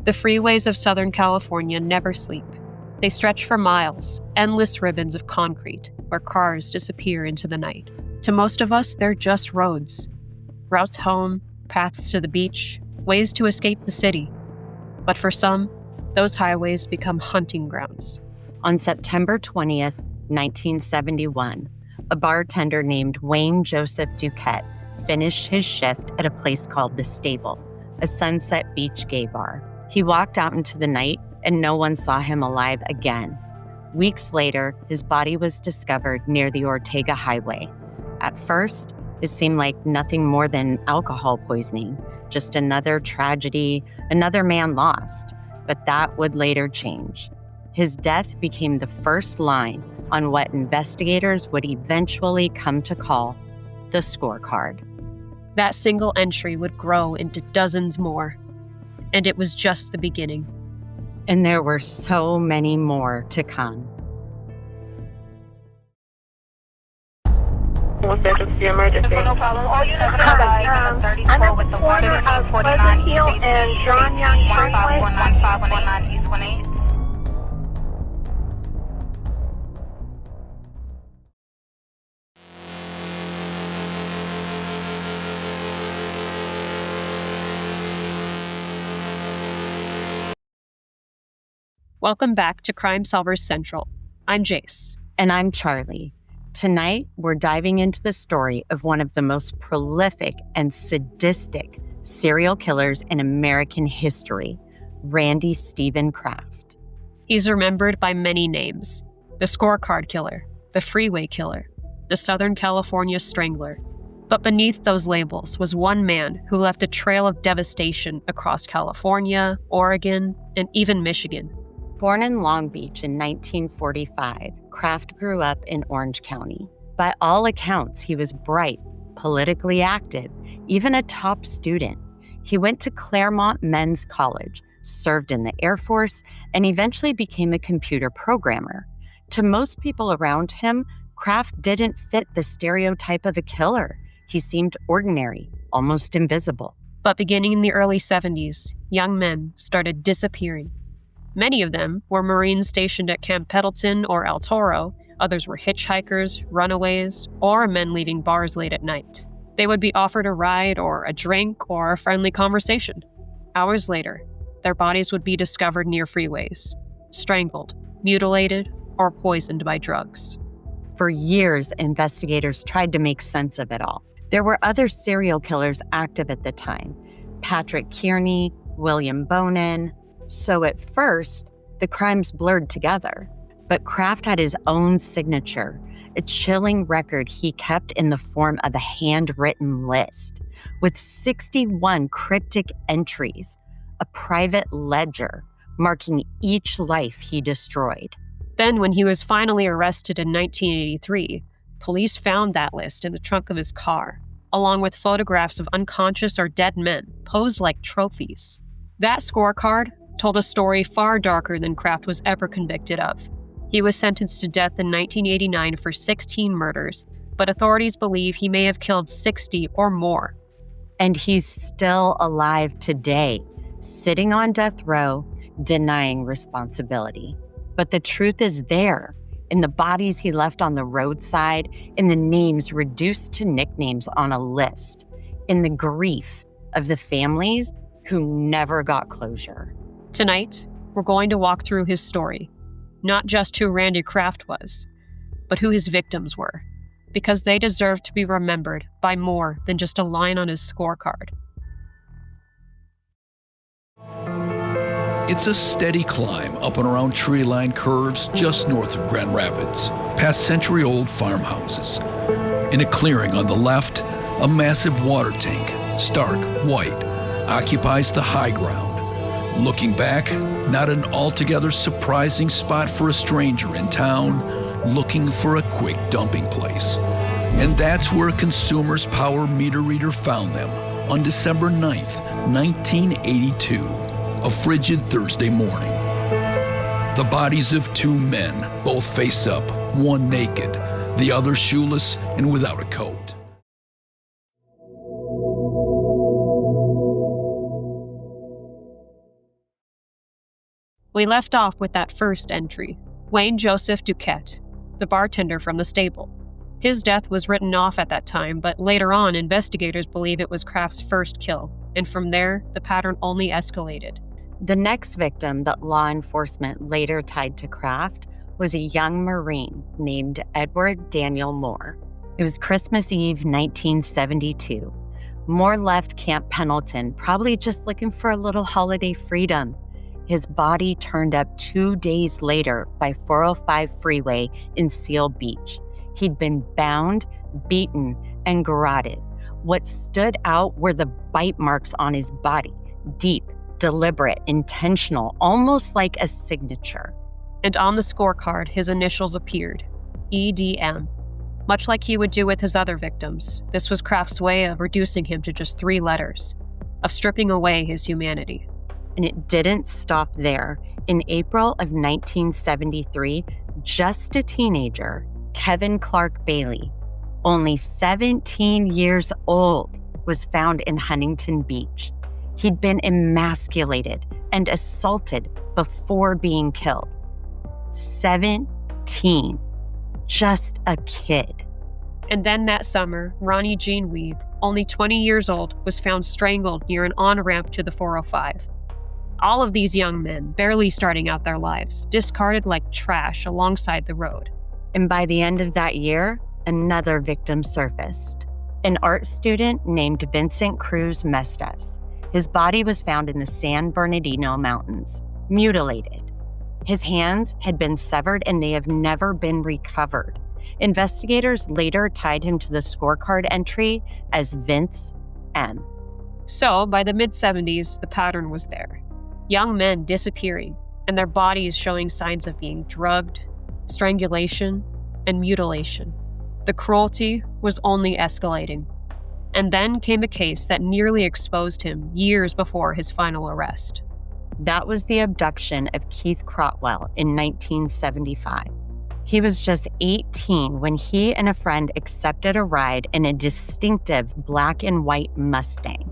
The freeways of Southern California never sleep. They stretch for miles, endless ribbons of concrete, where cars disappear into the night. To most of us, they're just roads. Routes home, paths to the beach, ways to escape the city. But for some, those highways become hunting grounds. On September 20th, 1971, a bartender named Wayne Joseph Dukette finished his shift at a place called The Stable, a Sunset Beach gay bar. He walked out into the night and no one saw him alive again. Weeks later, his body was discovered near the Ortega Highway. At first, it seemed like nothing more than alcohol poisoning, just another tragedy, another man lost. But that would later change. His death became the first line on what investigators would eventually come to call the scorecard. That single entry would grow into dozens more. And it was just the beginning. And there were so many more to come. What's that? Just the emergency. No problem. All units I'm at the corner of Pleasant Hill and John Young Freeway. 1519 East 18. Welcome back to Crime Solvers Central. I'm Jayce. And I'm Charlie. Tonight, we're diving into the story of one of the most prolific and sadistic serial killers in American history, Randy Steven Kraft. He's remembered by many names: the Scorecard Killer, the Freeway Killer, the Southern California Strangler. But beneath those labels was one man who left a trail of devastation across California, Oregon, and even Michigan. Born in Long Beach in 1945, Kraft grew up in Orange County. By all accounts, he was bright, politically active, even a top student. He went to Claremont Men's College, served in the Air Force, and eventually became a computer programmer. To most people around him, Kraft didn't fit the stereotype of a killer. He seemed ordinary, almost invisible. But beginning in the early 70s, young men started disappearing. Many of them were Marines stationed at Camp Pendleton or El Toro. Others were hitchhikers, runaways, or men leaving bars late at night. They would be offered a ride or a drink or a friendly conversation. Hours later, their bodies would be discovered near freeways, strangled, mutilated, or poisoned by drugs. For years, investigators tried to make sense of it all. There were other serial killers active at the time: Patrick Kearney, William Bonin. So at first, the crimes blurred together. But Kraft had his own signature, a chilling record he kept in the form of a handwritten list, with 61 cryptic entries, a private ledger marking each life he destroyed. Then, when he was finally arrested in 1983, police found that list in the trunk of his car, along with photographs of unconscious or dead men posed like trophies. That scorecard told a story far darker than Kraft was ever convicted of. He was sentenced to death in 1989 for 16 murders, but authorities believe he may have killed 60 or more. And he's still alive today, sitting on death row, denying responsibility. But the truth is there, in the bodies he left on the roadside, in the names reduced to nicknames on a list, in the grief of the families who never got closure. Tonight, we're going to walk through his story, not just who Randy Kraft was, but who his victims were, because they deserve to be remembered by more than just a line on his scorecard. It's a steady climb up and around tree-lined curves just north of Grand Rapids, past century-old farmhouses. In a clearing on the left, a massive water tank, stark white, occupies the high ground. Looking back, not an altogether surprising spot for a stranger in town looking for a quick dumping place. And that's where a Consumer's Power meter reader found them on December 9th, 1982, a frigid Thursday morning. The bodies of two men, both face up, one naked, the other shoeless and without a coat. We left off with that first entry, Wayne Joseph Dukette, the bartender from the stable. His death was written off at that time, but later on, investigators believe it was Kraft's first kill, and from there, the pattern only escalated. The next victim that law enforcement later tied to Kraft was a young Marine named Edward Daniel Moore. It was Christmas Eve, 1972. Moore left Camp Pendleton, probably just looking for a little holiday freedom. His body turned up 2 days later by 405 freeway in Seal Beach. He'd been bound, beaten, and garroted. What stood out were the bite marks on his body, deep, deliberate, intentional, almost like a signature. And on the scorecard, his initials appeared, EDM. Much like he would do with his other victims, this was Kraft's way of reducing him to just 3 letters, of stripping away his humanity. And it didn't stop there. In April of 1973, just a teenager, Kevin Clark Bailey, only 17 years old, was found in Huntington Beach. He'd been emasculated and assaulted before being killed. 17. Just a kid. And then that summer, Ronnie Jean Weeb, only 20 years old, was found strangled near an on-ramp to the 405. All of these young men, barely starting out their lives, discarded like trash alongside the road. And by the end of that year, another victim surfaced. An art student named Vincent Cruz Mestas. His body was found in the San Bernardino Mountains, mutilated. His hands had been severed and they have never been recovered. Investigators later tied him to the scorecard entry as Vince M. So, by the mid-70s, the pattern was there. Young men disappearing, and their bodies showing signs of being drugged, strangulation, and mutilation. The cruelty was only escalating. And then came a case that nearly exposed him years before his final arrest. That was the abduction of Keith Crockwell in 1975. He was just 18 when he and a friend accepted a ride in a distinctive black and white Mustang.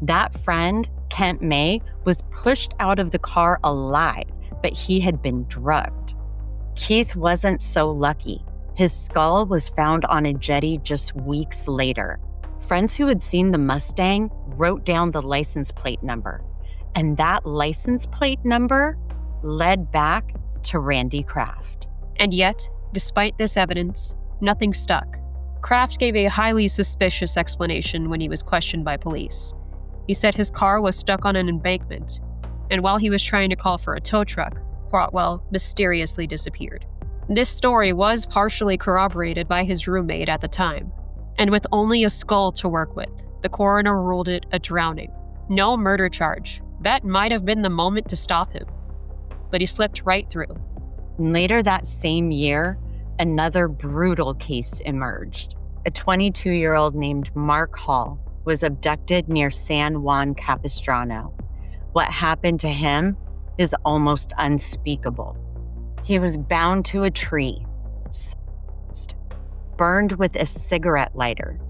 That friend, Kent May, was pushed out of the car alive, but he had been drugged. Keith wasn't so lucky. His skull was found on a jetty just weeks later. Friends who had seen the Mustang wrote down the license plate number, and that license plate number led back to Randy Kraft. And yet, despite this evidence, nothing stuck. Kraft gave a highly suspicious explanation when he was questioned by police. He said his car was stuck on an embankment, and while he was trying to call for a tow truck, Crockwell mysteriously disappeared. This story was partially corroborated by his roommate at the time, and with only a skull to work with, the coroner ruled it a drowning. No murder charge. That might have been the moment to stop him. But he slipped right through. Later that same year, another brutal case emerged. A 22-year-old named Mark Hall was abducted near San Juan Capistrano. What happened to him is almost unspeakable. He was bound to a tree, burned with a cigarette lighter,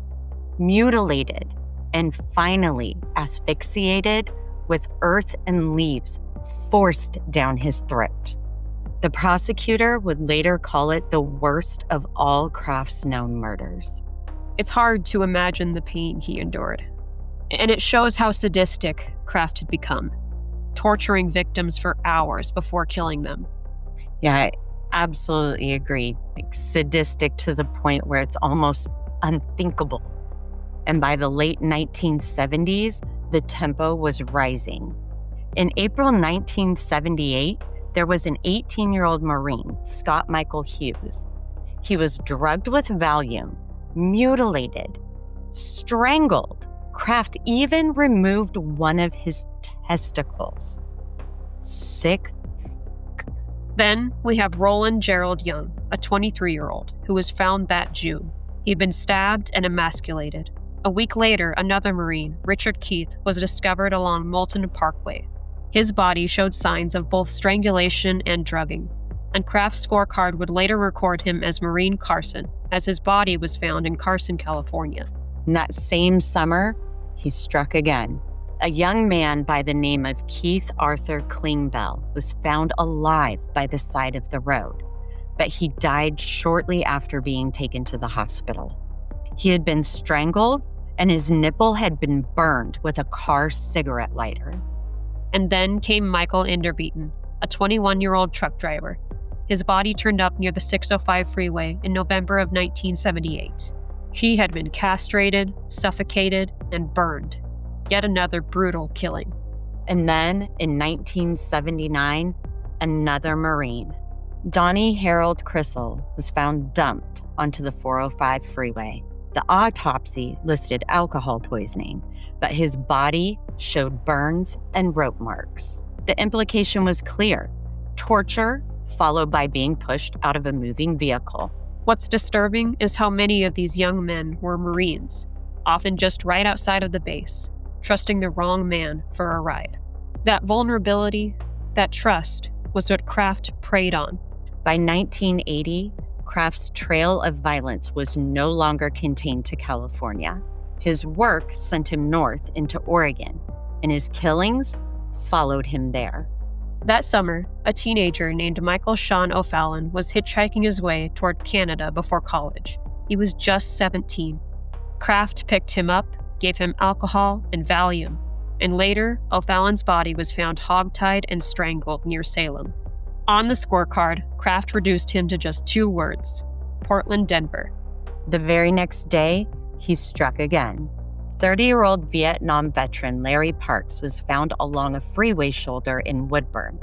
mutilated, and finally asphyxiated with earth and leaves forced down his throat. The prosecutor would later call it the worst of all Kraft's known murders. It's hard to imagine the pain he endured. And it shows how sadistic Kraft had become, torturing victims for hours before killing them. Yeah, I absolutely agree. Like sadistic to the point where it's almost unthinkable. And by the late 1970s, the tempo was rising. In April 1978, there was an 18-year-old Marine, Scott Michael Hughes. He was drugged with Valium, mutilated, strangled. Kraft even removed one of his testicles. Sick. Then we have Roland Gerald Young, a 23-year-old, who was found that June. He'd been stabbed and emasculated. A week later, another Marine, Richard Keith, was discovered along Moulton Parkway. His body showed signs of both strangulation and drugging, and Kraft's scorecard would later record him as Marine Carson, as his body was found in Carson, California. And that same summer, he struck again. A young man by the name of Keith Arthur Klingbeil was found alive by the side of the road, but he died shortly after being taken to the hospital. He had been strangled, and his nipple had been burned with a car cigarette lighter. And then came Michael Inderbeaton, a 21-year-old truck driver. His body turned up near the 605 freeway in November of 1978. He had been castrated, suffocated, and burned. Yet another brutal killing. And then, in 1979, another Marine. Donnie Harold Crissell was found dumped onto the 405 freeway. The autopsy listed alcohol poisoning, but his body showed burns and rope marks. The implication was clear: torture followed by being pushed out of a moving vehicle. What's disturbing is how many of these young men were Marines, often just right outside of the base, trusting the wrong man for a ride. That vulnerability, that trust, was what Kraft preyed on. By 1980, Kraft's trail of violence was no longer contained to California. His work sent him north into Oregon, and his killings followed him there. That summer, a teenager named Michael Sean O'Fallon was hitchhiking his way toward Canada before college. He was just 17. Kraft picked him up, gave him alcohol and Valium, and later, O'Fallon's body was found hogtied and strangled near Salem. On the scorecard, Kraft reduced him to just 2 words: Portland, Denver. The very next day, he struck again. 30-year-old Vietnam veteran Larry Parks was found along a freeway shoulder in Woodburn.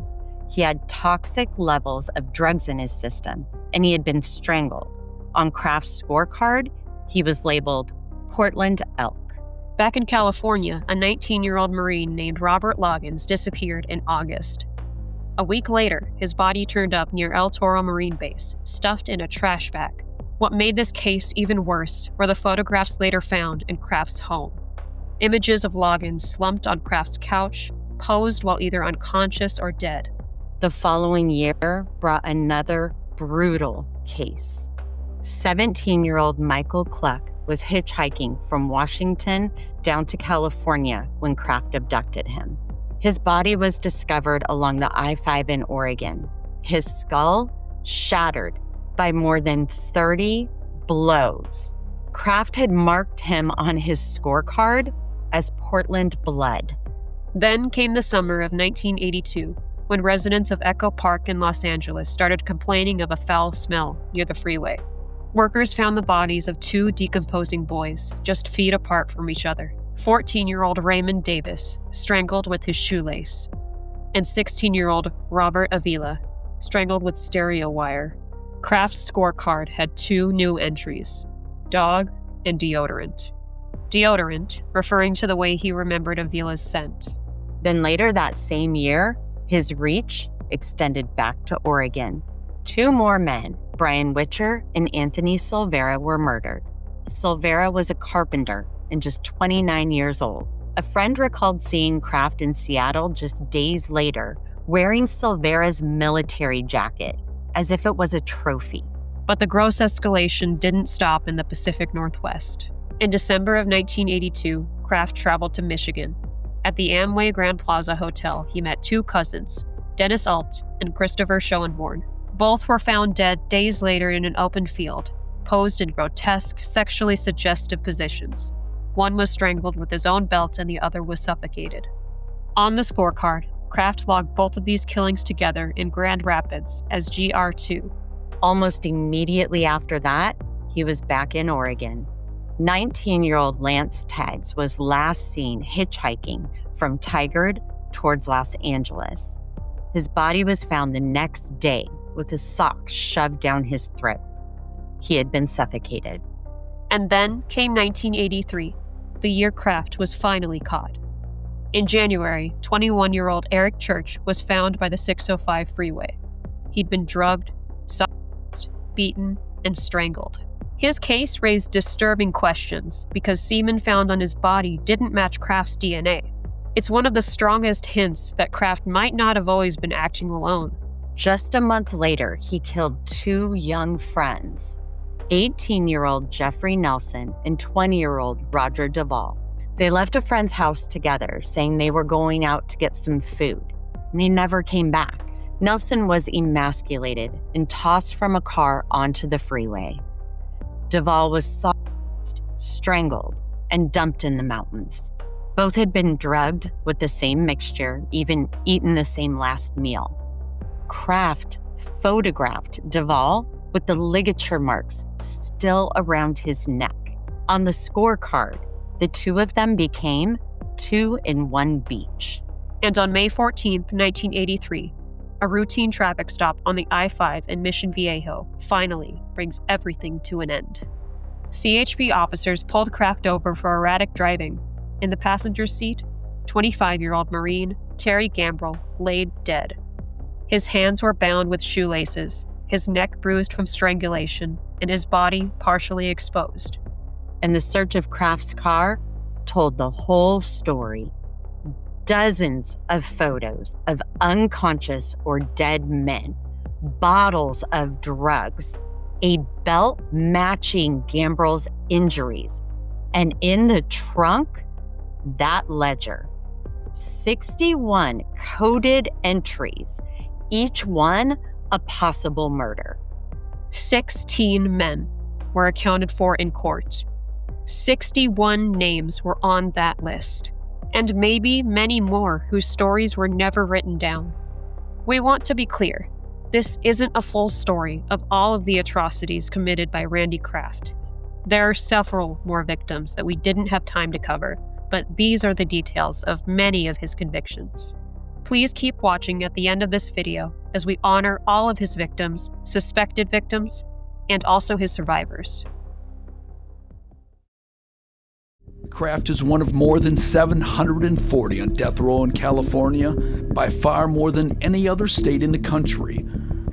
He had toxic levels of drugs in his system, and he had been strangled. On Kraft's scorecard, he was labeled Portland Elk. Back in California, a 19-year-old Marine named Robert Loggins disappeared in August. A week later, his body turned up near El Toro Marine Base, stuffed in a trash bag. What made this case even worse were the photographs later found in Kraft's home. Images of Loggins slumped on Kraft's couch, posed while either unconscious or dead. The following year brought another brutal case. 17-year-old Michael Cluck was hitchhiking from Washington down to California when Kraft abducted him. His body was discovered along the I-5 in Oregon. His skull shattered by more than 30 blows. Kraft had marked him on his scorecard as Portland Blood. Then came the summer of 1982, when residents of Echo Park in Los Angeles started complaining of a foul smell near the freeway. Workers found the bodies of 2 decomposing boys, just feet apart from each other. 14-year-old Raymond Davis, strangled with his shoelace, and 16-year-old Robert Avila, strangled with stereo wire. Kraft's scorecard had 2 new entries: dog and deodorant. Deodorant, referring to the way he remembered Avila's scent. Then later that same year, his reach extended back to Oregon. 2 more men, Brian Witcher and Anthony Silvera, were murdered. Silvera was a carpenter and just 29 years old. A friend recalled seeing Kraft in Seattle just days later, wearing Silvera's military jacket, as if it was a trophy. But the gross escalation didn't stop in the Pacific Northwest. In December of 1982, Kraft traveled to Michigan. At the Amway Grand Plaza Hotel, he met 2 cousins, Dennis Alt and Christopher Schoenborn. Both were found dead days later in an open field, posed in grotesque, sexually suggestive positions. One was strangled with his own belt and the other was suffocated. On the scorecard, Kraft logged both of these killings together in Grand Rapids as GR2. Almost immediately after that, he was back in Oregon. 19-year-old Lance Taggs was last seen hitchhiking from Tigard towards Los Angeles. His body was found the next day with a sock shoved down his throat. He had been suffocated. And then came 1983, the year Kraft was finally caught. In January, 21-year-old Eric Church was found by the 605 freeway. He'd been drugged, socked, beaten, and strangled. His case raised disturbing questions because semen found on his body didn't match Kraft's DNA. It's one of the strongest hints that Kraft might not have always been acting alone. Just a month later, he killed 2 young friends, 18-year-old Jeffrey Nelson and 20-year-old Roger Duvall. They left a friend's house together, saying they were going out to get some food, and he never came back. Nelson was emasculated and tossed from a car onto the freeway. Duvall was sauced, strangled, and dumped in the mountains. Both had been drugged with the same mixture, even eaten the same last meal. Kraft photographed Duvall with the ligature marks still around his neck. On the scorecard, the two of them became 2 in 1 beach. And on May 14th, 1983, a routine traffic stop on the I-5 in Mission Viejo finally brings everything to an end. CHP officers pulled Kraft over for erratic driving. In the passenger seat, 25-year-old Marine Terry Gambrel laid dead. His hands were bound with shoelaces, his neck bruised from strangulation, and his body partially exposed. And the search of Kraft's car told the whole story. Dozens of photos of unconscious or dead men, bottles of drugs, a belt matching Gambrel's injuries, and in the trunk, that ledger. 61 coded entries, each one a possible murder. 16 men were accounted for in court. 61 names were on that list, and maybe many more whose stories were never written down. We want to be clear, this isn't a full story of all of the atrocities committed by Randy Kraft. There are several more victims that we didn't have time to cover, but these are the details of many of his convictions. Please keep watching at the end of this video as we honor all of his victims, suspected victims, and also his survivors. Kraft is one of more than 740 on death row in California, by far more than any other state in the country.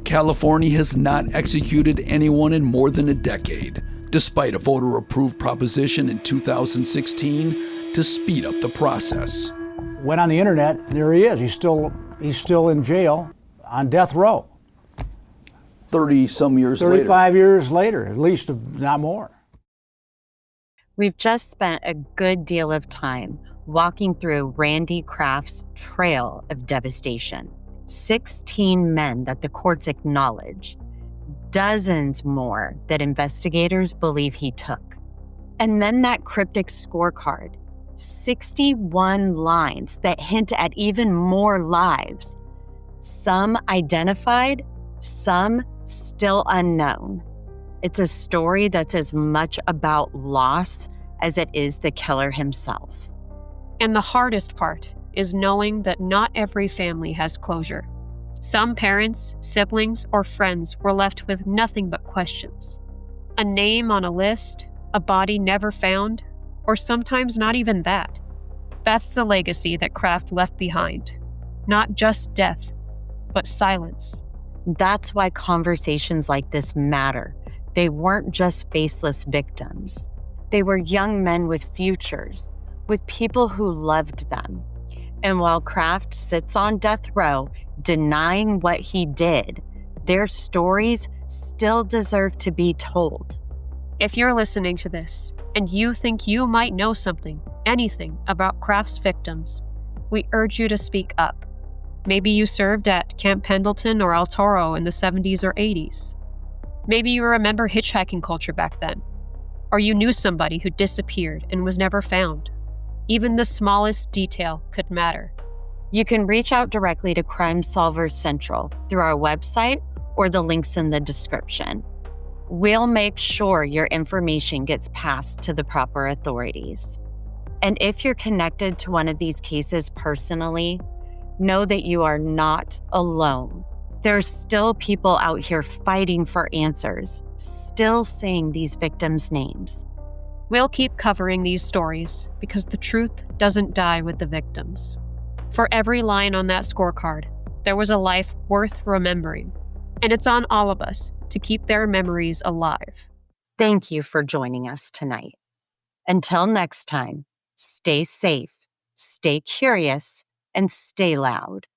California has not executed anyone in more than a decade, despite a voter-approved proposition in 2016 to speed up the process. Went on the internet, there he is. He's still in jail on death row. 30-some years later. 35 years later, at least, if not more. We've just spent a good deal of time walking through Randy Kraft's trail of devastation. 16 men that the courts acknowledge, dozens more that investigators believe he took. And then that cryptic scorecard, 61 lines that hint at even more lives, some identified, some still unknown. It's a story that's as much about loss as it is the killer himself. And the hardest part is knowing that not every family has closure. Some parents, siblings, or friends were left with nothing but questions. A name on a list, a body never found, or sometimes not even that. That's the legacy that Kraft left behind. Not just death, but silence. That's why conversations like this matter. They weren't just faceless victims. They were young men with futures, with people who loved them. And while Kraft sits on death row, denying what he did, their stories still deserve to be told. If you're listening to this and you think you might know something, anything about Kraft's victims, we urge you to speak up. Maybe you served at Camp Pendleton or El Toro in the 70s or 80s. Maybe you remember hitchhiking culture back then. Or you knew somebody who disappeared and was never found. Even the smallest detail could matter. You can reach out directly to Crime Solvers Central through our website or the links in the description. We'll make sure your information gets passed to the proper authorities. And if you're connected to one of these cases personally, know that you are not alone. There's still people out here fighting for answers, still saying these victims' names. We'll keep covering these stories because the truth doesn't die with the victims. For every line on that scorecard, there was a life worth remembering. And it's on all of us to keep their memories alive. Thank you for joining us tonight. Until next time, stay safe, stay curious, and stay loud.